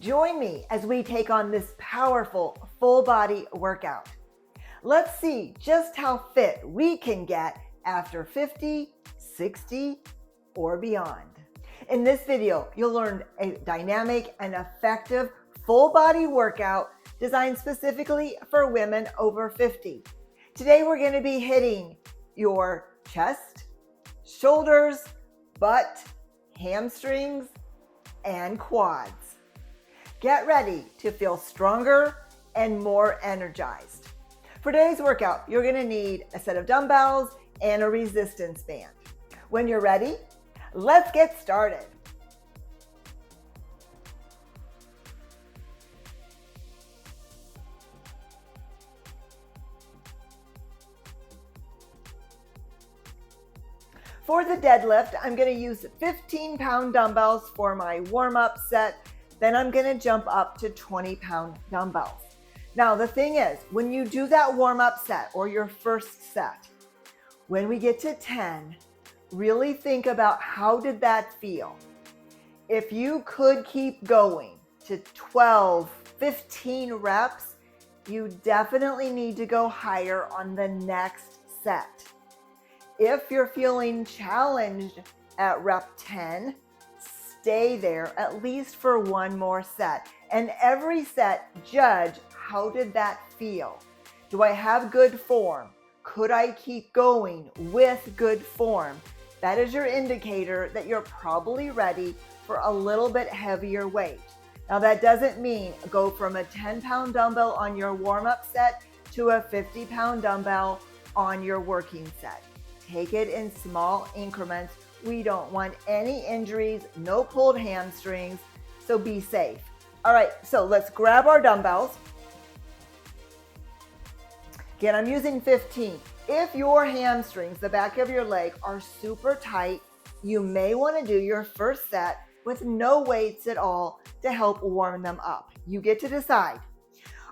Join me as we take on this powerful full body workout. Let's see just how fit we can get after 50, 60, or beyond. In this video, you'll learn a dynamic and effective full body workout designed specifically for women over 50. Today, we're going to be hitting your chest, shoulders, butt, hamstrings, and quads. Get ready to feel stronger and more energized. For today's workout, you're going to need a set of dumbbells and a resistance band. When you're ready, let's get started. For the deadlift, I'm going to use 15-pound dumbbells for my warm-up set. Then I'm going to jump up to 20-pound dumbbells. Now, the thing is, when you do that warm-up set or your first set, when we get to 10, really think about how did that feel? If you could keep going to 12, 15 reps, you definitely need to go higher on the next set. If you're feeling challenged at rep 10, stay there at least for one more set. And every set, judge, how did that feel? Do I have good form? Could I keep going with good form? That is your indicator that you're probably ready for a little bit heavier weight. Now that doesn't mean go from a 10-pound dumbbell on your warm-up set to a 50-pound dumbbell on your working set. Take it in small increments. We don't want any injuries, no pulled hamstrings, so be safe. All right, so let's grab our dumbbells. Again, I'm using 15. If your hamstrings, the back of your leg, are super tight, you may want to do your first set with no weights at all to help warm them up. You get to decide.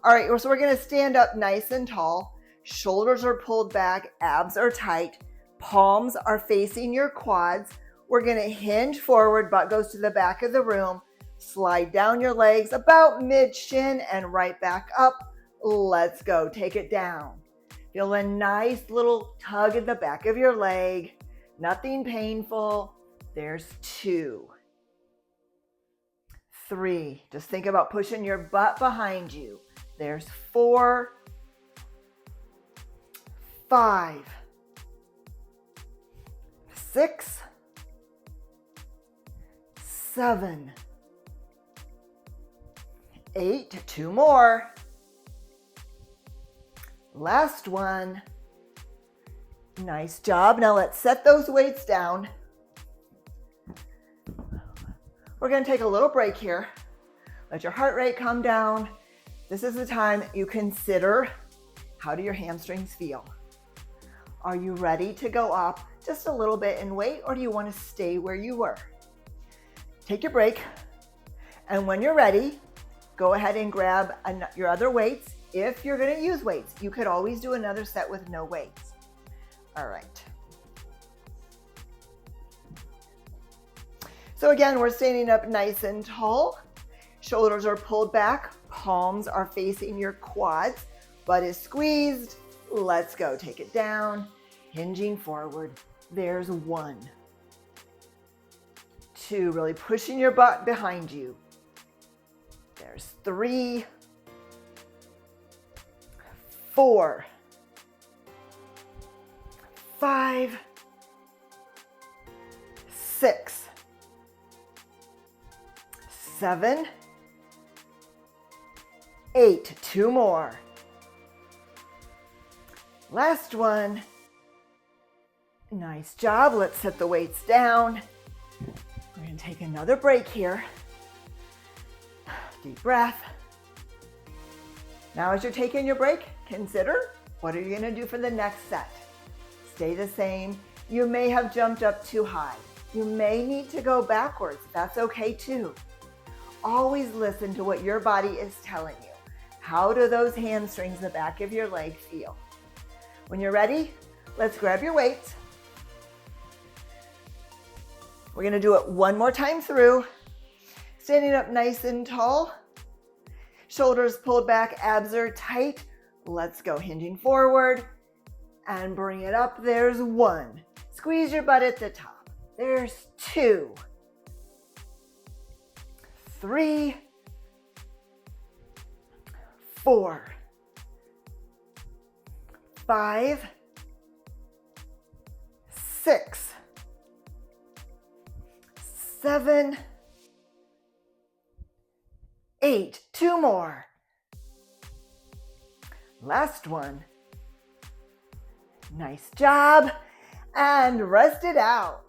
All right, so we're going to stand up nice and tall. Shoulders are pulled back, abs are tight. Palms are facing your quads. We're going to hinge forward, butt goes to the back of the room. Slide down your legs about mid-shin and right back up. Let's go. Take it down. Feel a nice little tug in the back of your leg. Nothing painful. There's 2. 3. Just think about pushing your butt behind you. There's 4. 5. 6, 7, 8, 2 more. Last one. Nice job. Now let's set those weights down. We're going to take a little break here. Let your heart rate come down. This is the time you consider, how do your hamstrings feel? Are you ready to go up just a little bit in weight, or do you want to stay where you were? Take your break, and when you're ready, go ahead and grab your other weights. If you're going to use weights, you could always do another set with no weights. All right. So again, we're standing up nice and tall. Shoulders are pulled back. Palms are facing your quads. Butt is squeezed. Let's go. Take it down. Hinging forward. There's 1. 2. Really pushing your butt behind you. There's 3. 4. 5. 6. 7. 8. 2 more. Last one. Nice job. Let's set the weights down. We're going to take another break here. Deep breath. Now as you're taking your break, consider, what are you going to do for the next set? Stay the same. You may have jumped up too high. You may need to go backwards. That's okay too. Always listen to what your body is telling you. How do those hamstrings in the back of your leg feel? When you're ready, let's grab your weights. We're going to do it one more time through. Standing up nice and tall. Shoulders pulled back, abs are tight. Let's go, hinging forward and bring it up. There's 1. Squeeze your butt at the top. There's 2, 3, 4, 5, 6, 7, 8. 2 more. Last one. Nice job. And rest it out.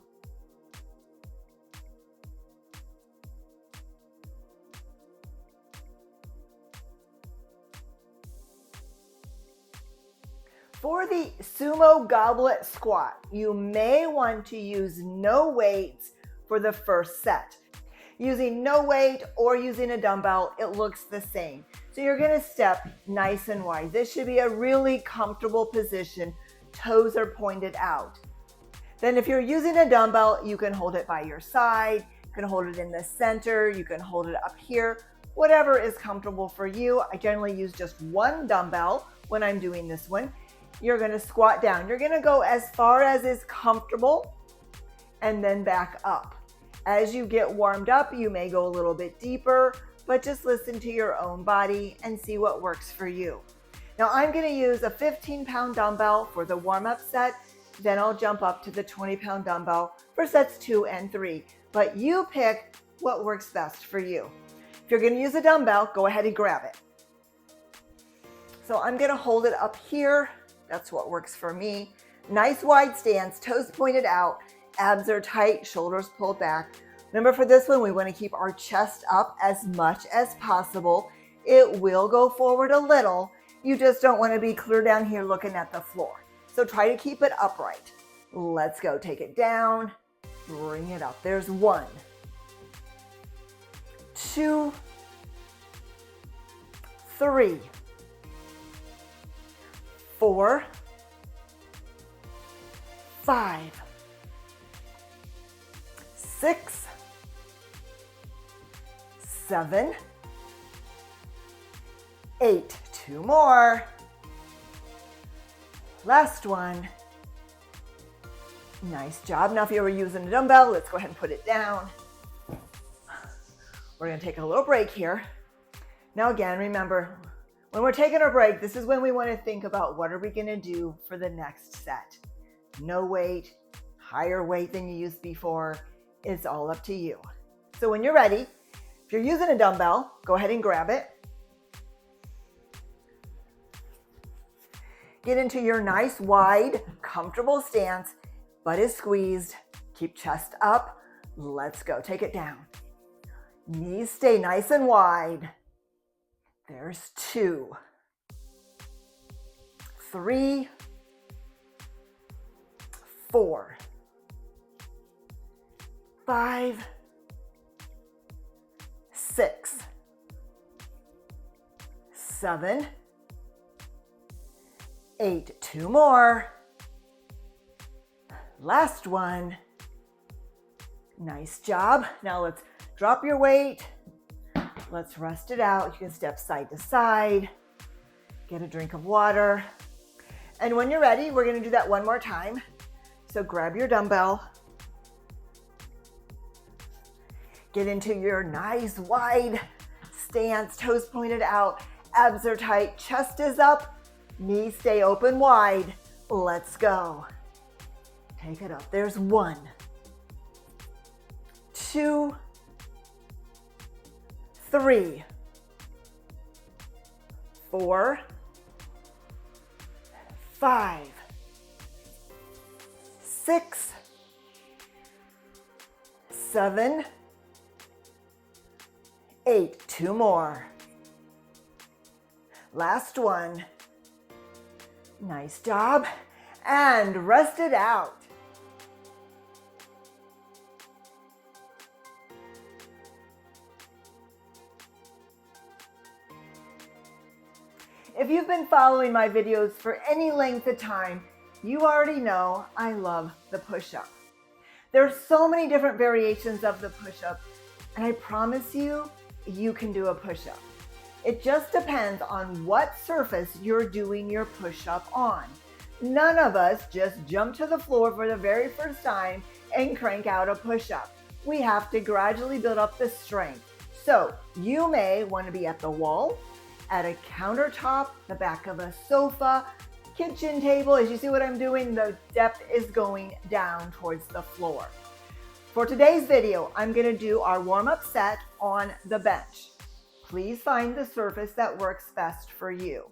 For the sumo goblet squat, you may want to use no weights for the first set. Using no weight or using a dumbbell, it looks the same. So you're gonna step nice and wide. This should be a really comfortable position. Toes are pointed out. Then if you're using a dumbbell, you can hold it by your side, you can hold it in the center, you can hold it up here, whatever is comfortable for you. I generally use just 1 dumbbell when I'm doing this one. You're gonna squat down. You're gonna go as far as is comfortable and then back up. As you get warmed up, you may go a little bit deeper, but just listen to your own body and see what works for you. Now I'm gonna use a 15-pound dumbbell for the warm-up set, then I'll jump up to the 20-pound dumbbell for sets 2 and 3. But you pick what works best for you. If you're gonna use a dumbbell, go ahead and grab it. So I'm gonna hold it up here. That's what works for me. Nice wide stance, toes pointed out, abs are tight, shoulders pulled back. Remember, for this one, we want to keep our chest up as much as possible. It will go forward a little. You just don't want to be clear down here looking at the floor. So try to keep it upright. Let's go. Take it down, bring it up. There's 1, 2, 3, 4, 5, 6, 7, 8. 2 more. Last one. Nice job. Now if you were using a dumbbell, let's go ahead and put it down. We're going to take a little break here. Now again, remember, when we're taking our break, this is when we want to think about what are we going to do for the next set. No weight, higher weight than you used before. It's all up to you. So when you're ready, if you're using a dumbbell, go ahead and grab it. Get into your nice, wide, comfortable stance. Butt is squeezed. Keep chest up. Let's go. Take it down. Knees stay nice and wide. There's 2, 3, 4, 5, 6, 7, 8. 2 more. Last one. Nice job. Now let's drop your weight. Let's rest it out. You can step side to side. Get a drink of water. And when you're ready, we're going to do that one more time. So grab your dumbbell. Get into your nice wide stance, toes pointed out, abs are tight, chest is up, knees stay open wide. Let's go. Take it up. There's 1, 2, 3, 4, 5, 6, 7, 8. 2 more. Last one. Nice job. And rest it out. If you've been following my videos for any length of time, you already know I love the push-up. There's so many different variations of the push-up, and I promise you, you can do a push-up. It just depends on what surface you're doing your push-up on. None of us just jump to the floor for the very first time and crank out a push-up. We have to gradually build up the strength. So you may want to be at the wall, at a countertop, the back of a sofa, kitchen table. As you see what I'm doing, the depth is going down towards the floor. For today's video, I'm going to do our warm-up set on the bench. Please find the surface that works best for you.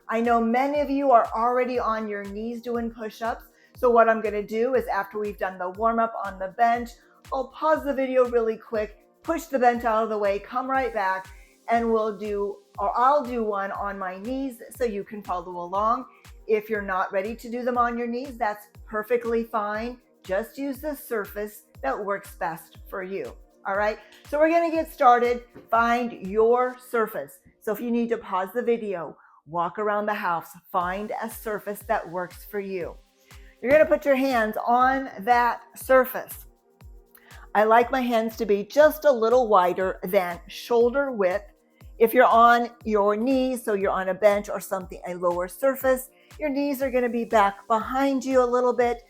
I know many of you are already on your knees doing push-ups, so what I'm going to do is after we've done the warm-up on the bench, I'll pause the video really quick, push the bench out of the way, come right back, and I'll do one on my knees so you can follow along. If you're not ready to do them on your knees, that's perfectly fine. Just use the surface that works best for you. All right, so we're going to get started. Find your surface. So if you need to pause the video, walk around the house, find a surface that works for you. You're going to put your hands on that surface. I like my hands to be just a little wider than shoulder width. If you're on your knees, so you're on a bench or something, a lower surface, your knees are going to be back behind you a little bit.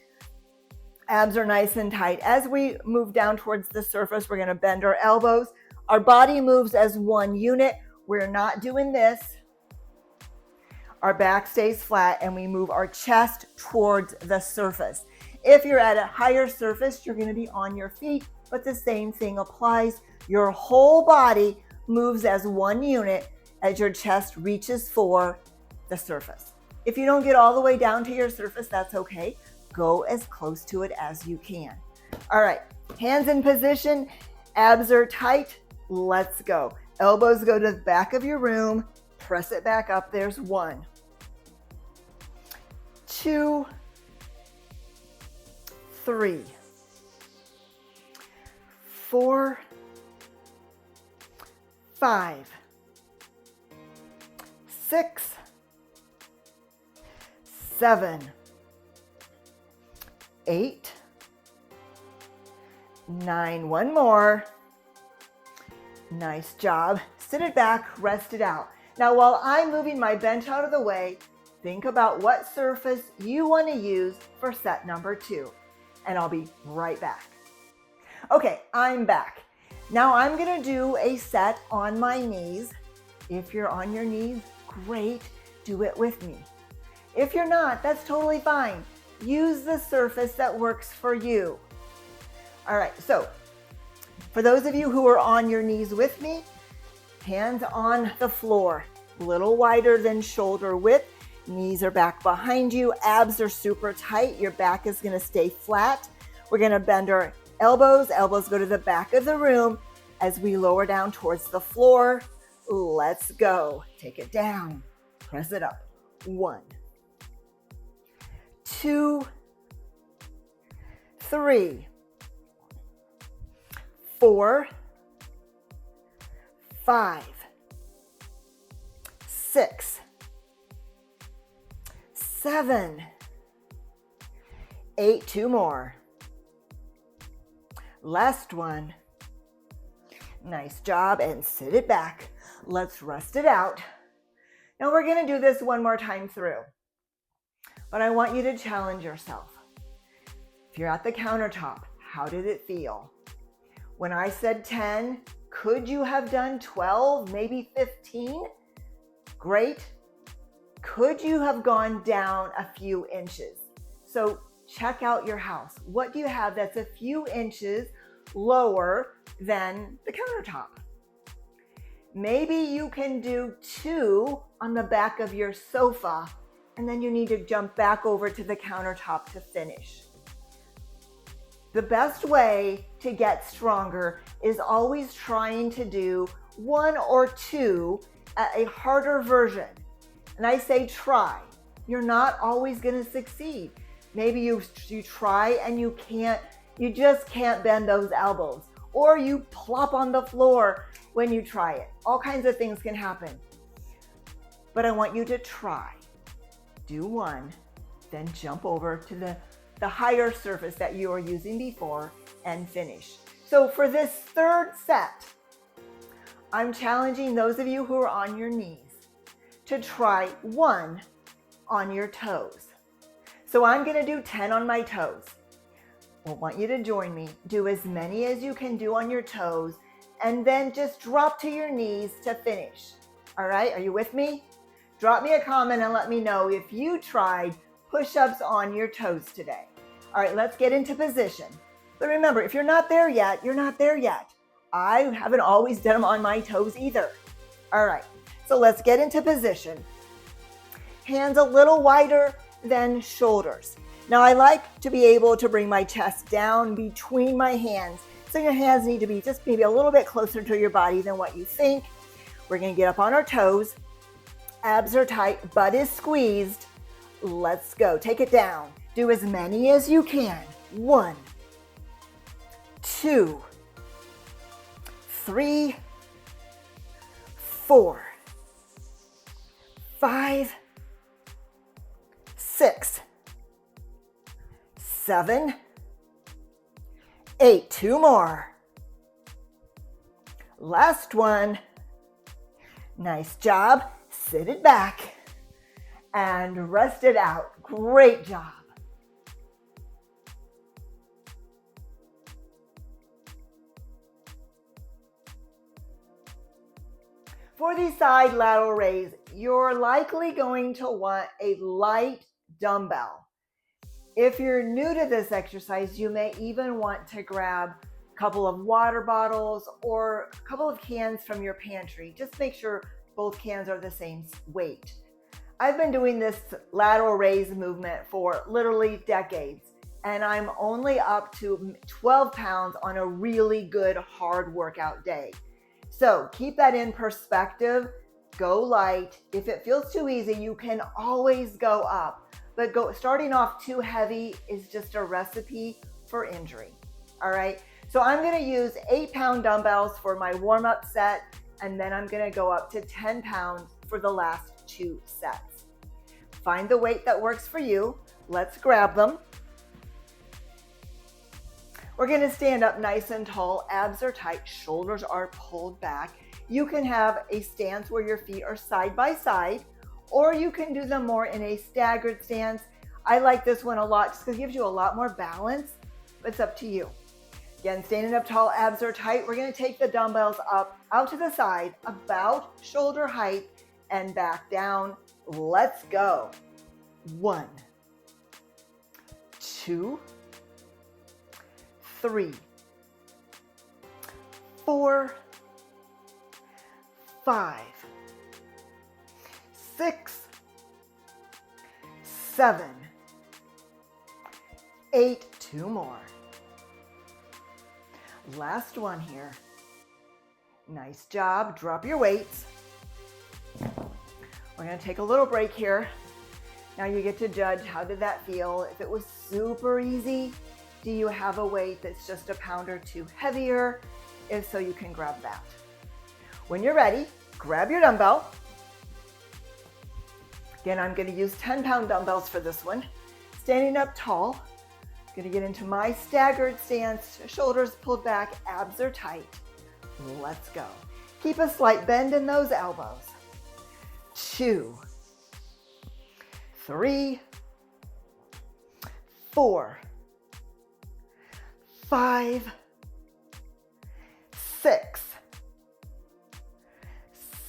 Abs are nice and tight. As we move down towards the surface, we're going to bend our elbows. Our body moves as one unit. We're not doing this. Our back stays flat and we move our chest towards the surface. If you're at a higher surface, you're going to be on your feet, but the same thing applies. Your whole body moves as one unit as your chest reaches for the surface. If you don't get all the way down to your surface, that's okay. Go as close to it as you can. All right, hands in position, abs are tight. Let's go. Elbows go to the back of your room. Press it back up. There's 1, 2, 3, 4, 5, 6, 7, 8, 9, one more. Nice job. Sit it back, rest it out. Now, while I'm moving my bench out of the way, think about what surface you want to use for set number 2, and I'll be right back. Okay, I'm back. Now I'm going to do a set on my knees. If you're on your knees, great, do it with me. If you're not, that's totally fine. Use the surface that works for you. All right, so for those of you who are on your knees with me, hands on the floor, a little wider than shoulder width. Knees are back behind you. Abs are super tight. Your back is going to stay flat. We're going to bend our elbows. Elbows go to the back of the room as we lower down towards the floor. Let's go. Take it down. Press it up. 1, 2, 3, 4, 5, 6, 7, 8, 2 more. Last one. Nice job, and sit it back. Let's rest it out. Now we're going to do this one more time through, but I want you to challenge yourself. If you're at the countertop, how did it feel? When I said 10, could you have done 12, maybe 15? Great. Could you have gone down a few inches? So check out your house. What do you have that's a few inches lower than the countertop? Maybe you can do 2 on the back of your sofa, and then you need to jump back over to the countertop to finish. The best way to get stronger is always trying to do 1 or 2 at a harder version. And I say try. You're not always going to succeed. Maybe you try and you just can't bend those elbows, or you plop on the floor when you try it. All kinds of things can happen. But I want you to try. Do 1, then jump over to the higher surface that you were using before and finish. So for this third set, I'm challenging those of you who are on your knees to try 1 on your toes. So I'm going to do 10 on my toes. I want you to join me. Do as many as you can do on your toes and then just drop to your knees to finish. All right, are you with me? Drop me a comment and let me know if you tried push-ups on your toes today. All right, let's get into position. But remember, if you're not there yet, you're not there yet. I haven't always done them on my toes either. All right, so let's get into position. Hands a little wider than shoulders. Now I like to be able to bring my chest down between my hands. So your hands need to be just maybe a little bit closer to your body than what you think. We're gonna get up on our toes. Abs are tight, butt is squeezed. Let's go, take it down. Do as many as you can. 1, 2, 3, 4, 5, 6, 7, 8. 2 more. Last one. Nice job. Sit it back and rest it out. Great job. For the side lateral raise, you're likely going to want a light dumbbell. If you're new to this exercise, you may even want to grab a couple of water bottles or a couple of cans from your pantry. Just make sure both cans are the same weight. I've been doing this lateral raise movement for literally decades, and I'm only up to 12 pounds on a really good hard workout day. So keep that in perspective, go light. If it feels too easy, you can always go up, but starting off too heavy is just a recipe for injury. All right, so I'm gonna use 8-pound dumbbells for my warm-up set, and then I'm gonna go up to 10 pounds for the last 2 sets. Find the weight that works for you. Let's grab them. We're gonna stand up nice and tall, abs are tight, shoulders are pulled back. You can have a stance where your feet are side by side, or you can do them more in a staggered stance. I like this one a lot just because it gives you a lot more balance, but it's up to you. Again, standing up tall, abs are tight. We're gonna take the dumbbells up, out to the side, about shoulder height, and back down. Let's go. 1, 2, 3, 4, 5, 6, 7, 8. 2 more. Last one here. Nice job. Drop your weights. We're going to take a little break here. Now you get to judge, how did that feel? If it was super easy, do you have a weight that's just a pound or 2 heavier? If so, you can grab that. When you're ready, grab your dumbbell. Again, I'm going to use 10-pound dumbbells for this one. Standing up tall, I'm going to get into my staggered stance, shoulders pulled back, abs are tight. Let's go. Keep a slight bend in those elbows. 2, 3, 4, 5, 6,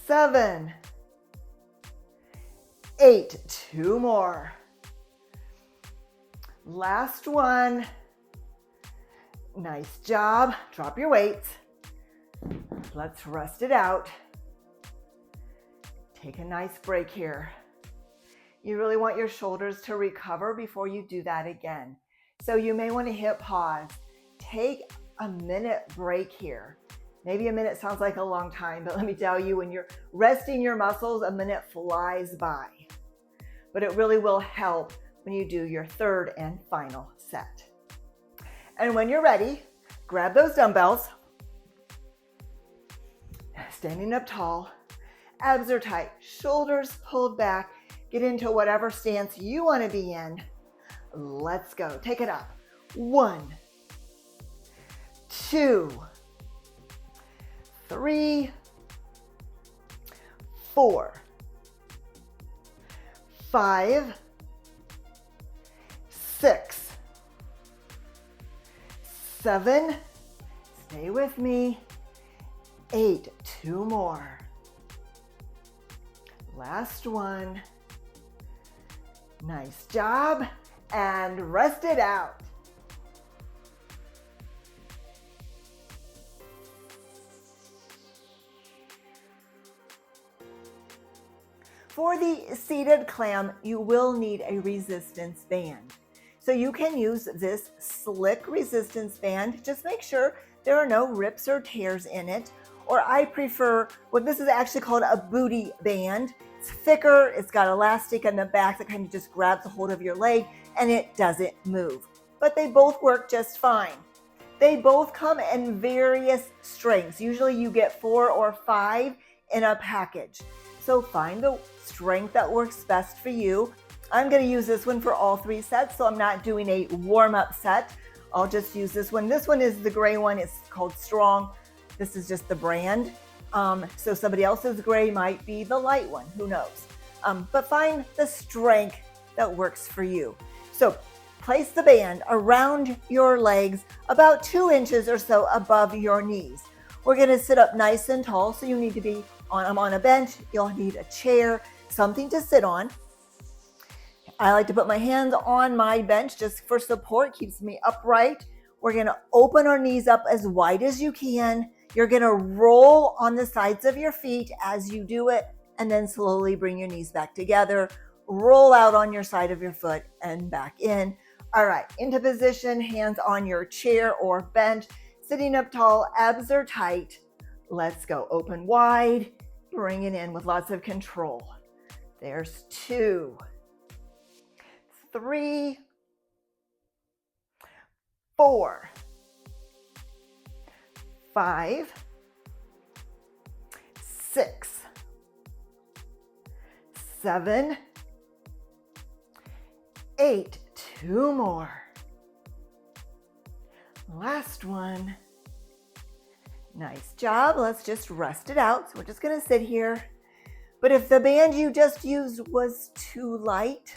7, 8. 2 more. Last one. Nice job. Drop your weights. Let's rest it out. Take a nice break here. You really want your shoulders to recover before you do that again. So you may want to hit pause. Take a minute break here. Maybe a minute sounds like a long time, but let me tell you, when you're resting your muscles, a minute flies by. But it really will help when you do your third and final set. And when you're ready, grab those dumbbells. Standing up tall, abs are tight, shoulders pulled back. Get into whatever stance you want to be in. Let's go. Take it up. 1, 2, 3, 4, 5, 6, 7, stay with me, 8, 2 more. Last one. Nice job, and rest it out. For the seated clam, you will need a resistance band. So you can use this slick resistance band. Just make sure there are no rips or tears in it. Or I prefer what this is actually called a booty band. It's thicker, it's got elastic on the back that kind of just grabs a hold of your leg and it doesn't move. But they both work just fine. They both come in various strengths. Usually you get 4 or 5 in a package. So find the strength that works best for you. I'm going to use this one for all 3 sets, so I'm not doing a warm-up set. I'll just use this one. This one is the gray one. It's called Strong. This is just the brand. So somebody else's gray might be the light one. Who knows? But find the strength that works for you. So place the band around your legs about 2 inches or so above your knees. We're going to sit up nice and tall, so you need to be I'm on a bench. You'll need a chair, something to sit on. I like to put my hands on my bench just for support, keeps me upright. We're going to open our knees up as wide as you can. You're going to roll on the sides of your feet as you do it, and then slowly bring your knees back together. Roll out on your side of your foot and back in. All right, into position, hands on your chair or bench, sitting up tall, abs are tight. Let's go. Open wide, bring it in with lots of control. There's 2, 3, 4, 5, 6, 7, 8, 2 more. Last one. Nice job. Let's just rest it out. So we're just going to sit here. But if the band you just used was too light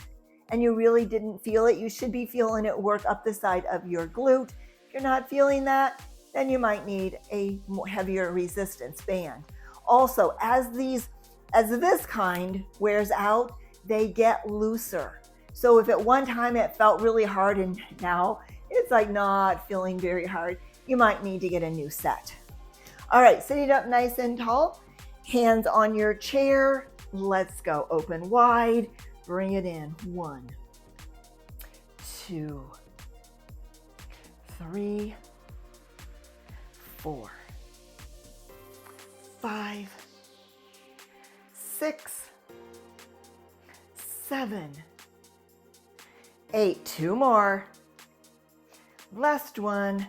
and you really didn't feel it, you should be feeling it work up the side of your glute. If you're not feeling that, then you might need a more heavier resistance band. Also, as this kind wears out, they get looser. So if at one time it felt really hard and now it's like not feeling very hard, you might need to get a new set. All right, sitting up nice and tall, hands on your chair. Let's go. Open wide, bring it in. 1, 2, 3, 4, 5, 6, 7, 8. 2 more. Last one.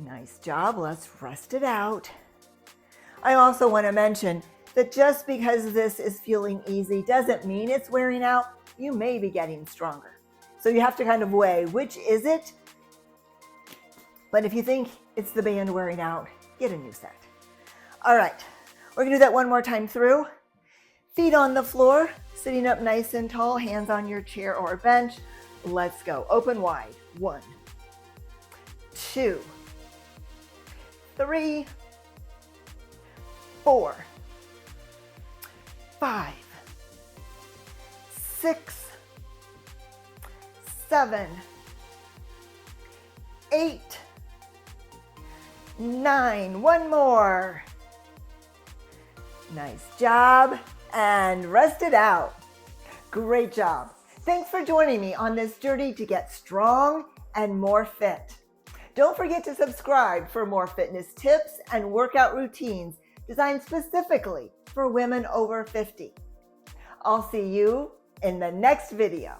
Nice job. Let's rest it out. I also want to mention that just because this is feeling easy doesn't mean it's wearing out. You may be getting stronger. So you have to kind of weigh, which is it? But if you think it's the band wearing out, get a new set. All right, we're gonna do that one more time through. Feet on the floor, sitting up nice and tall, hands on your chair or bench. Let's go. Open wide. 1, 2, 3, 4, 5, 6, 7, 8, 9. One more. Nice job. And rest it out. Great job. Thanks for joining me on this journey to get strong and more fit. Don't forget to subscribe for more fitness tips and workout routines designed specifically for women over 50. I'll see you in the next video.